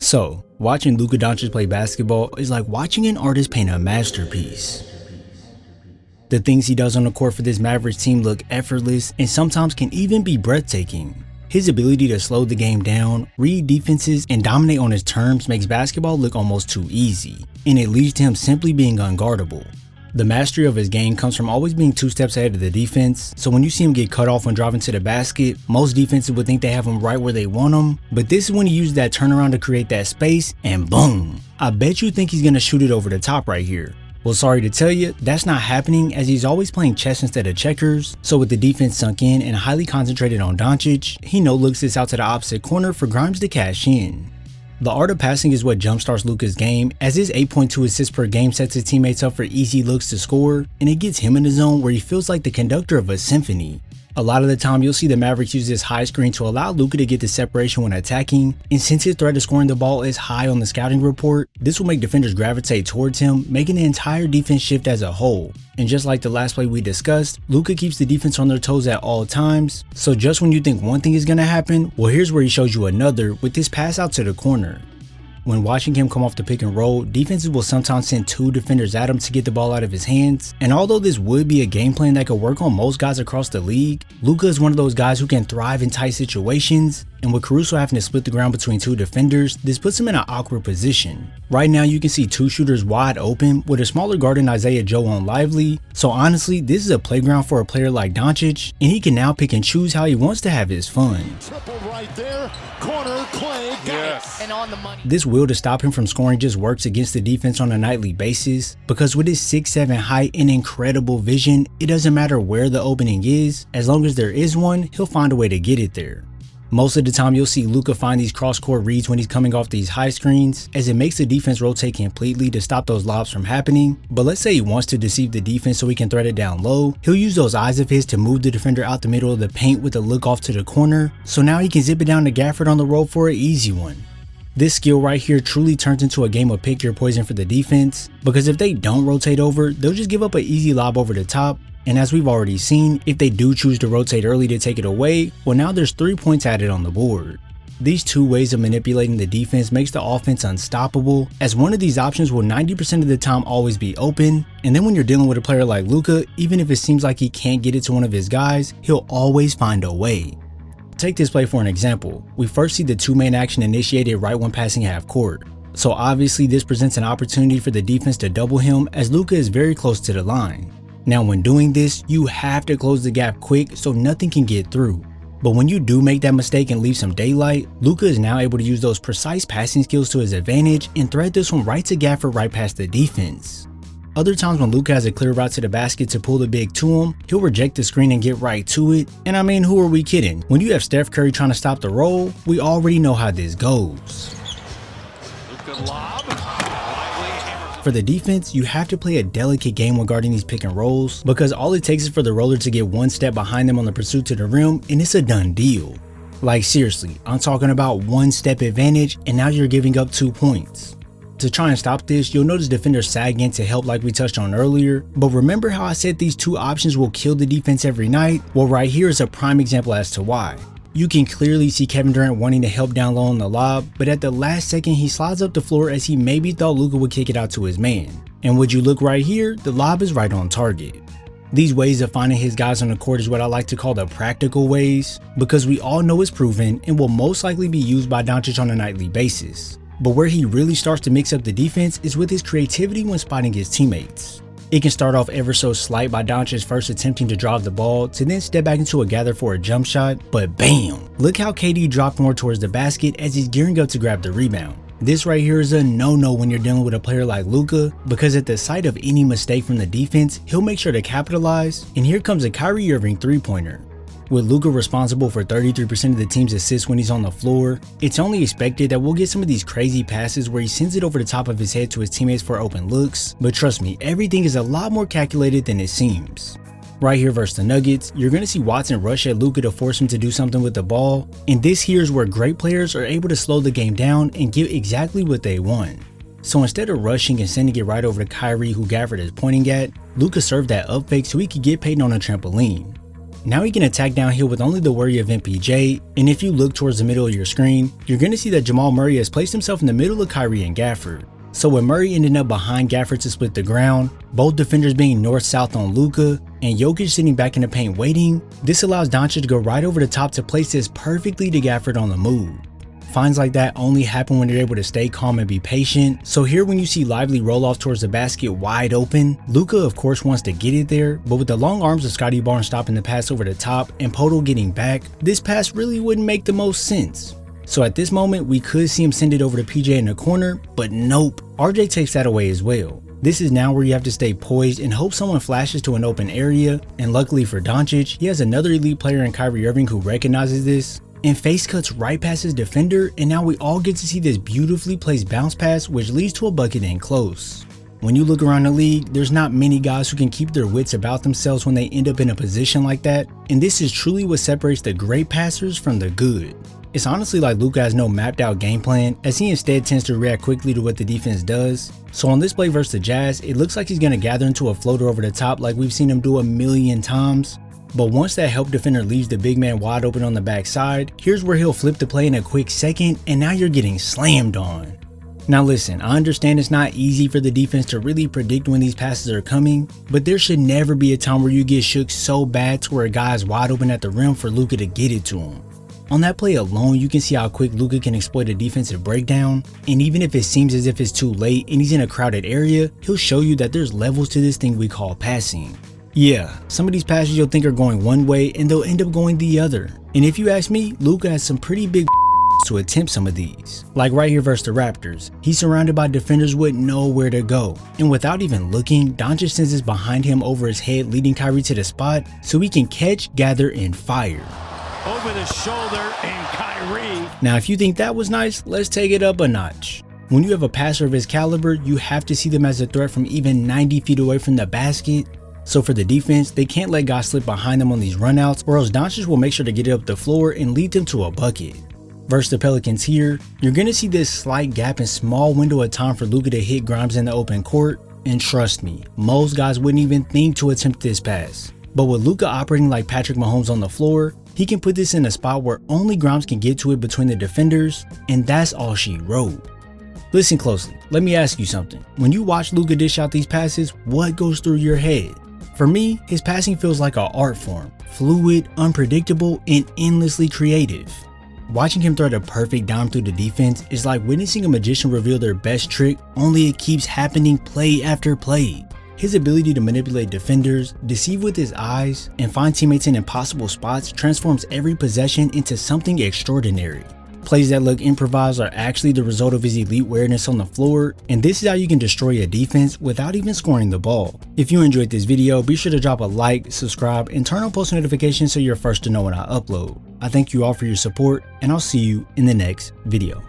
So, watching Luka Doncic play basketball is like watching an artist paint a masterpiece. The things he does on the court for this Mavericks team look effortless and sometimes can even be breathtaking. His ability to slow the game down, read defenses, and dominate on his terms makes basketball look almost too easy, and it leads to him simply being unguardable. The mastery of his game comes from always being 2 steps ahead of the defense, so when you see him get cut off when driving to the basket, most defenses would think they have him right where they want him, but this is when he uses that turnaround to create that space, and boom! I bet you think he's gonna shoot it over the top right here. Well, sorry to tell you, that's not happening as he's always playing chess instead of checkers, so with the defense sunk in and highly concentrated on Doncic, he no-looks this out to the opposite corner for Grimes to cash in. The art of passing is what jumpstarts Luka's game, as his 8.2 assists per game sets his teammates up for easy looks to score, and it gets him in the zone where he feels like the conductor of a symphony. A lot of the time you'll see the Mavericks use this high screen to allow Luka to get the separation when attacking, and since his threat of scoring the ball is high on the scouting report, this will make defenders gravitate towards him, making the entire defense shift as a whole. And just like the last play we discussed, Luka keeps the defense on their toes at all times, so just when you think one thing is gonna happen, well, here's where he shows you another with this pass out to the corner. When watching him come off the pick and roll, defenses will sometimes send 2 defenders at him to get the ball out of his hands, and although this would be a game plan that could work on most guys across the league, Luka is one of those guys who can thrive in tight situations, and with Caruso having to split the ground between 2 defenders, this puts him in an awkward position. Right now you can see 2 shooters wide open with a smaller guard in Isaiah Joe on Lively, so honestly this is a playground for a player like Doncic, and he can now pick and choose how he wants to have his fun. Triple right there, corner, Clay, got it. And on the money. This will to stop him from scoring just works against the defense on a nightly basis, because with his 6'7" height and incredible vision, it doesn't matter where the opening is, as long as there is one, he'll find a way to get it there. Most of the time you'll see Luka find these cross-court reads when he's coming off these high screens, as it makes the defense rotate completely to stop those lobs from happening, but let's say he wants to deceive the defense so he can thread it down low, he'll use those eyes of his to move the defender out the middle of the paint with a look off to the corner, so now he can zip it down to Gafford on the roll for an easy one. This skill right here truly turns into a game of pick your poison for the defense, because if they don't rotate over, they'll just give up an easy lob over the top, and as we've already seen, if they do choose to rotate early to take it away, well now there's 3 points added on the board. These 2 ways of manipulating the defense makes the offense unstoppable, as one of these options will 90% of the time always be open, and then when you're dealing with a player like Luka, even if it seems like he can't get it to one of his guys, he'll always find a way. Take this play for an example. We first see the 2-man action initiated right when passing half court. So obviously this presents an opportunity for the defense to double him, as Luka is very close to the line. Now when doing this, you have to close the gap quick so nothing can get through. But when you do make that mistake and leave some daylight, Luka is now able to use those precise passing skills to his advantage and thread this one right to Gafford right past the defense. Other times when Luka has a clear route to the basket to pull the big to him, he'll reject the screen and get right to it. And I mean, who are we kidding? When you have Steph Curry trying to stop the roll, we already know how this goes. Luka lob. For the defense, you have to play a delicate game when guarding these pick and rolls, because all it takes is for the roller to get 1 step behind them on the pursuit to the rim, and it's a done deal. Like seriously, I'm talking about 1 step advantage, and now you're giving up 2 points. To try and stop this, you'll notice defenders sag in to help like we touched on earlier, but remember how I said these 2 options will kill the defense every night? Well, right here is a prime example as to why. You can clearly see Kevin Durant wanting to help down low on the lob, but at the last second he slides up the floor as he maybe thought Luka would kick it out to his man. And would you look right here, the lob is right on target. These ways of finding his guys on the court is what I like to call the practical ways, because we all know it's proven and will most likely be used by Doncic on a nightly basis. But where he really starts to mix up the defense is with his creativity when spotting his teammates. It can start off ever so slight by Doncic first attempting to drive the ball to then step back into a gather for a jump shot, but bam! Look how KD dropped more towards the basket as he's gearing up to grab the rebound. This right here is a no-no when you're dealing with a player like Luka, because at the sight of any mistake from the defense, he'll make sure to capitalize, and here comes a Kyrie Irving 3-pointer. With Luka responsible for 33% of the team's assists when he's on the floor, it's only expected that we'll get some of these crazy passes where he sends it over the top of his head to his teammates for open looks, but trust me, everything is a lot more calculated than it seems. Right here versus the Nuggets, you're going to see Watson rush at Luka to force him to do something with the ball, and this here is where great players are able to slow the game down and get exactly what they want. So instead of rushing and sending it right over to Kyrie who Gafford is pointing at, Luka served that up fake so he could get Peyton on a trampoline. Now he can attack downhill with only the worry of MPJ, and if you look towards the middle of your screen, you're going to see that Jamal Murray has placed himself in the middle of Kyrie and Gafford. So with Murray ending up behind Gafford to split the ground, both defenders being north-south on Luka, and Jokic sitting back in the paint waiting, this allows Doncic to go right over the top to place this perfectly to Gafford on the move. Finds like that only happen when you're able to stay calm and be patient, so here when you see Lively roll off towards the basket wide open, Luka of course wants to get it there, but with the long arms of Scottie Barnes stopping the pass over the top and Podol getting back, this pass really wouldn't make the most sense. So at this moment we could see him send it over to PJ in the corner, but nope, RJ takes that away as well. This is now where you have to stay poised and hope someone flashes to an open area, and luckily for Doncic, he has another elite player in Kyrie Irving who recognizes this, and face cuts right past his defender, and now we all get to see this beautifully placed bounce pass which leads to a bucket and close. When you look around the league, there's not many guys who can keep their wits about themselves when they end up in a position like that, and this is truly what separates the great passers from the good. It's honestly like Luka has no mapped out game plan, as he instead tends to react quickly to what the defense does. So on this play versus the Jazz, it looks like he's going to gather into a floater over the top like we've seen him do a million times. But once that help defender leaves the big man wide open on the backside, here's where he'll flip the play in a quick second, and now you're getting slammed on. Now listen, I understand it's not easy for the defense to really predict when these passes are coming, but there should never be a time where you get shook so bad to where a guy is wide open at the rim for Luka to get it to him. On that play alone, you can see how quick Luka can exploit a defensive breakdown, and even if it seems as if it's too late and he's in a crowded area, he'll show you that there's levels to this thing we call passing. Yeah, some of these passes you'll think are going one way and they'll end up going the other. And if you ask me, Luka has some pretty big to attempt some of these. Like right here versus the Raptors, he's surrounded by defenders with nowhere to go. And without even looking, Doncic sends this behind him over his head, leading Kyrie to the spot so he can catch, gather, and fire. Over the shoulder and Kyrie. Now if you think that was nice, let's take it up a notch. When you have a passer of his caliber, you have to see them as a threat from even 90 feet away from the basket. So for the defense, they can't let guys slip behind them on these runouts, or else Doncic will make sure to get it up the floor and lead them to a bucket. Versus the Pelicans here, you're going to see this slight gap and small window of time for Luka to hit Grimes in the open court, and trust me, most guys wouldn't even think to attempt this pass. But with Luka operating like Patrick Mahomes on the floor, he can put this in a spot where only Grimes can get to it between the defenders, and that's all she wrote. Listen closely, let me ask you something. When you watch Luka dish out these passes, what goes through your head? For me, his passing feels like an art form, fluid, unpredictable, and endlessly creative. Watching him throw the perfect dime through the defense is like witnessing a magician reveal their best trick, only it keeps happening play after play. His ability to manipulate defenders, deceive with his eyes, and find teammates in impossible spots transforms every possession into something extraordinary. Plays that look improvised are actually the result of his elite awareness on the floor, and this is how you can destroy a defense without even scoring the ball. If you enjoyed this video, be sure to drop a like, subscribe, and turn on post notifications so you're first to know when I upload. I thank you all for your support, and I'll see you in the next video.